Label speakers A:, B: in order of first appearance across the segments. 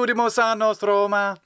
A: Adjurimus annos Roma.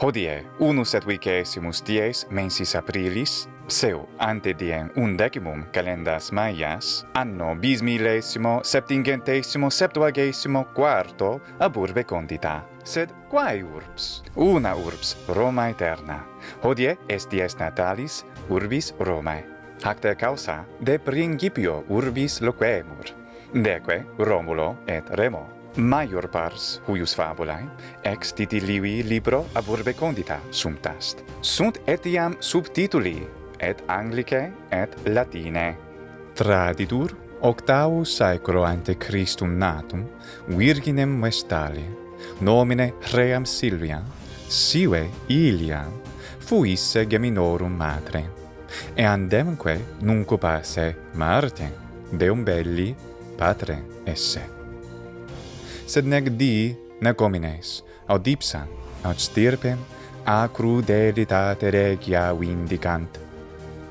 A: Hodie, unus et vicesimus dies mensis aprilis, seu ante diem 11 calendas Maias, anno bismillesimo septingentesimo septuagesimo quarto ab urbe condita. Sed quae urbs? Una urbs, Roma aeterna. Hodie est dies natalis urbis Romae. Hacta causa de principio urbis loquemur. Deque Romulo et Remo. Maior pars huius fabulae, ex titilivi libro ab urbe condita sunt est. Sunt etiam subtituli, et Anglice et Latine. Traditur 8 saecro ante Christum natum, virginem Vestali, nomine Ream Silvia, sive Ilia, fuisse geminorum matre, e andemque nuncupasse Marte, Deum belli patre esse. Sed nec dii, nec homines, aut ipsa, aut stirpem, a crudelitate regia vindicant.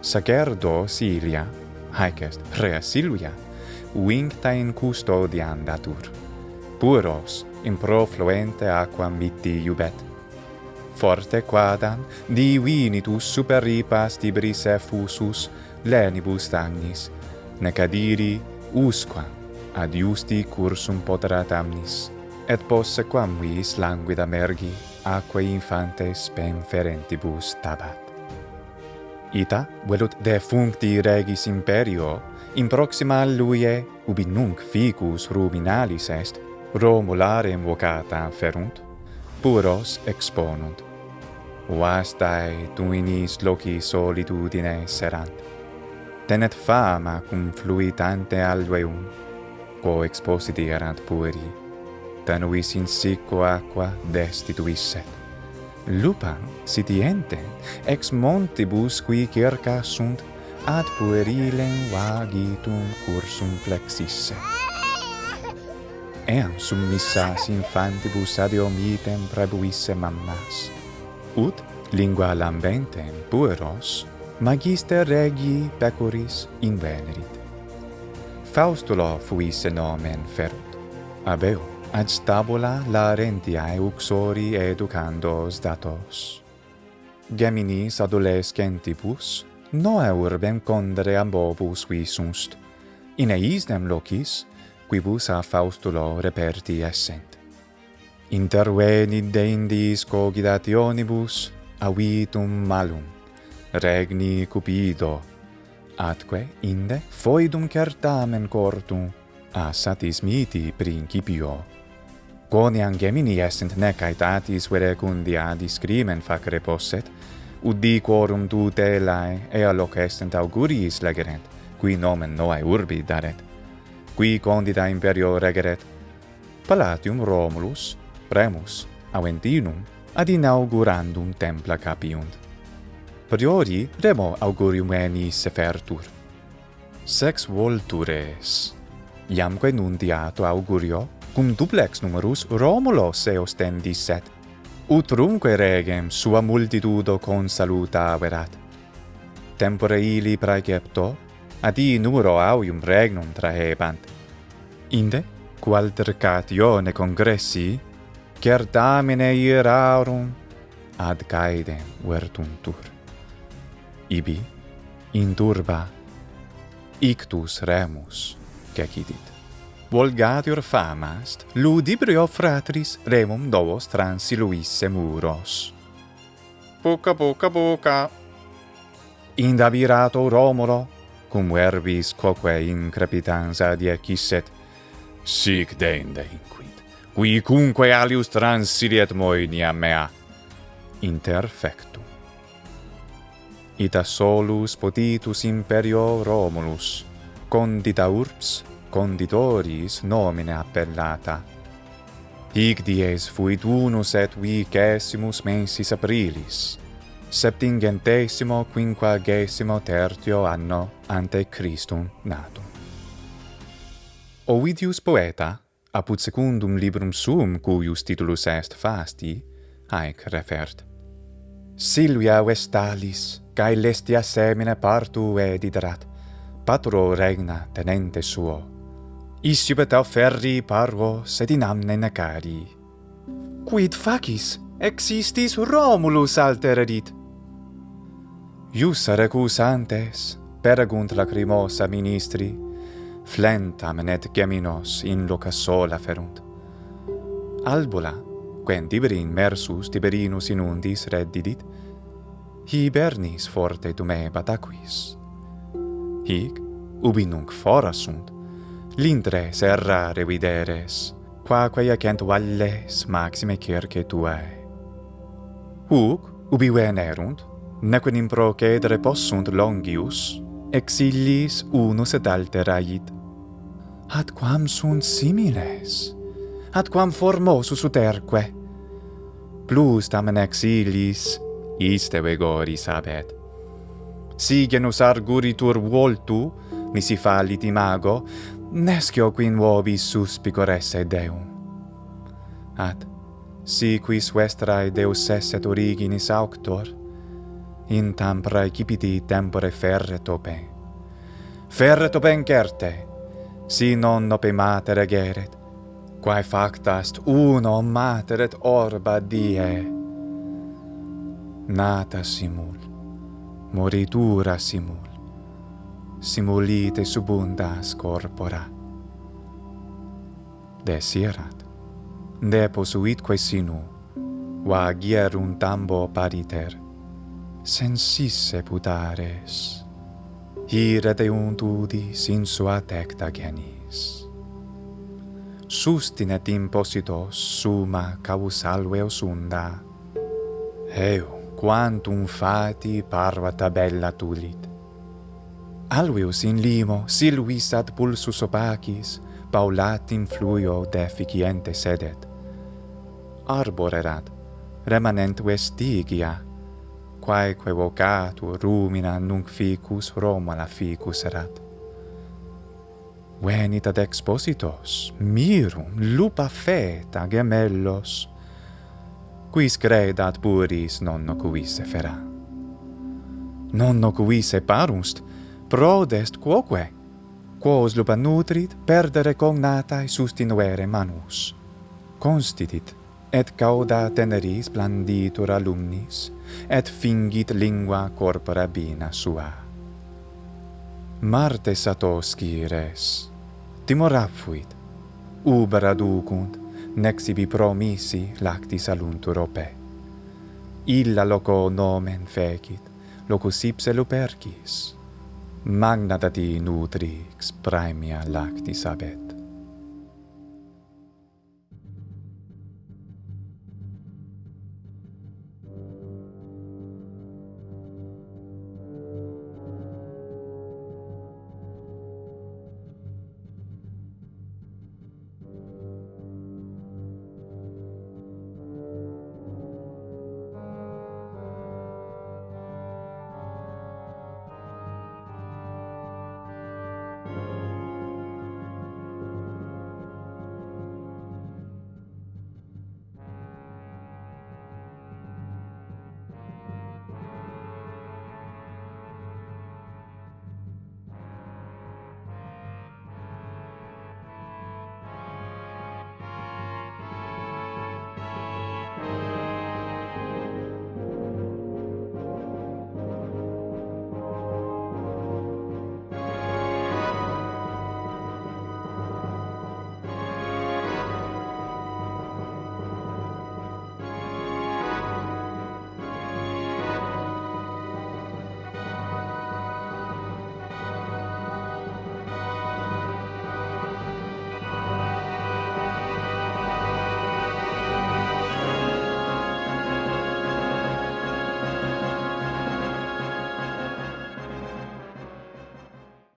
A: Sacerdo Silia, haec est Rea Silvia, vincta in custodiam datur. Puros in profluente aquam viti iubet. Forte quadam divinitus superipas tibris effusus lenibus agnis, nec adiri usquam ad iusti cursum poterat amnis, et posse quam vis languida mergi aquae infantes spem ferentibus tabat. Ita velut defuncti regis imperio, in proxima luie, ubi nunc ficus ruminalis est, Romularem vocata ferunt, puros exponunt. Vastae tuinis loci solitudine serant. Tenet fama cum fluitante alveum, quo expositerant pueri, tenuis in sicco aqua destituisset. Lupam sitiente ex montibus qui circa sunt ad puerilem vagitum cursum flexisse. Eam summissas infantibus ad eum item praebuisse mammas, ut lingua lambentem pueros magister regii pecoris invenerit. Faustulo fuisse nomen ferunt, abeu ad stabula larentiae uxori educandos datos. Geminis adolescentibus noe urbem condere ambobus visunt, in eisdem locis quibus a Faustulo reperti essent. Intervenit deindis cogitationibus avitum malum, regni Cupido, atque inde foedum certamen cortum a satis miti principio. Quoniam gemini essent nec aetatis verecundia discrimen facere posset, uddi quorum tutelae ea loc essent auguriis legerent, qui nomen noae urbi daret, qui condita imperio regeret, Palatium Romulus, Remus, Aventinum, ad inaugurandum templa capiunt. Priori Remo augurium enis sefertur. Sex vultures, iamque nuntiato augurio, cum duplex numerus Romulos eos tendisset, utrumque regem sua multitudo consaluta averat. Tempore ili praecepto, ad i numero auium regnum trahebant. Inde, qual tercatione congressi, certamine ierarum ad caedem vertuntur. Ibi, in turba, ictus Remus cecidit. Volgatior fama est, ludibrio fratris Remum novos transiluisse muros. Buca, buca, buca. Indabirato Romulo, cum verbis quoque increpitans adiecisset, sic dende inquit, quicunque alius transiliet moenia mea, interfectum. Ita solus potitus imperio Romulus, condita urbs, conditoris nomine appellata. Hic dies fuit unus et vicesimus mensis aprilis, septingentesimo quinquagesimo tertio anno ante Christum natum. Ovidius poeta, apud secundum librum suum cuius titulus est Fasti, haec refert. Silvia Vestalis, caelestia semine partu ediderat, patro regna tenente suo. Isciubet au ferri parvo sed in amne necari. Quid facis? Existis Romulus alteredit. Ius recusantes, peregunt lacrimosa ministri, flentam et geminos in loca sola ferunt. Albula, quen Tiberin mersus Tiberinus inundis reddidit, hibernis forte tumebat aquis. Hic, ubi nunc fora sunt, lintres errare videres, quaque acent valles maxime circe tuae. Huc, ubi venerunt, nequem in procedere possunt longius, ex illis unus et alter ait. Ad quam sunt similes, ad quam formosus uterque. Plus tamen ex illis, iste vegoris habet. Si genus arguritur voltu, nisi fallit imago, nescio quin vobis suspicor esse Deum. At, si quis vestrae Deus esset originis auctor, in tam praecipiti tempore ferret ope. Ferret opem certe, si non ope mater egeret, quae facta est uno mater et orba die. Nata simul, moritura simul, simulite subundas corpora. Desierat, deposuitque sinu, vagierunt ambo pariter, sensisse putares, ire deunt udis in sua tecta genis. Sustinet impositos summa causalveus unda, heu, quantum fati parvata bella tulit. Alveus in limo silvis ad pulsus opacis, paulatim fluio deficiente sedet. Arborerat, remanent vestigia, quaeque vocatur rumina nunc ficus Romula ficus erat. Venit ad expositos, mirum, lupa feta gemellos, quis credat puris nonno cuvisse fera. Nonno cuvisse parust, prodest quoque, quos lupa nutrit, perdere cognatae sustinuere manus. Constitit, et cauda teneris blanditur alumnis, et fingit lingua corpora bina sua. Marte satosci res, timora fuit, ubera ducunt, nec sibi promissi lactis aluntur ope. Illa loco nomen fecit, locus ipse lupercis, magna dati nutrix praemia lactis habet.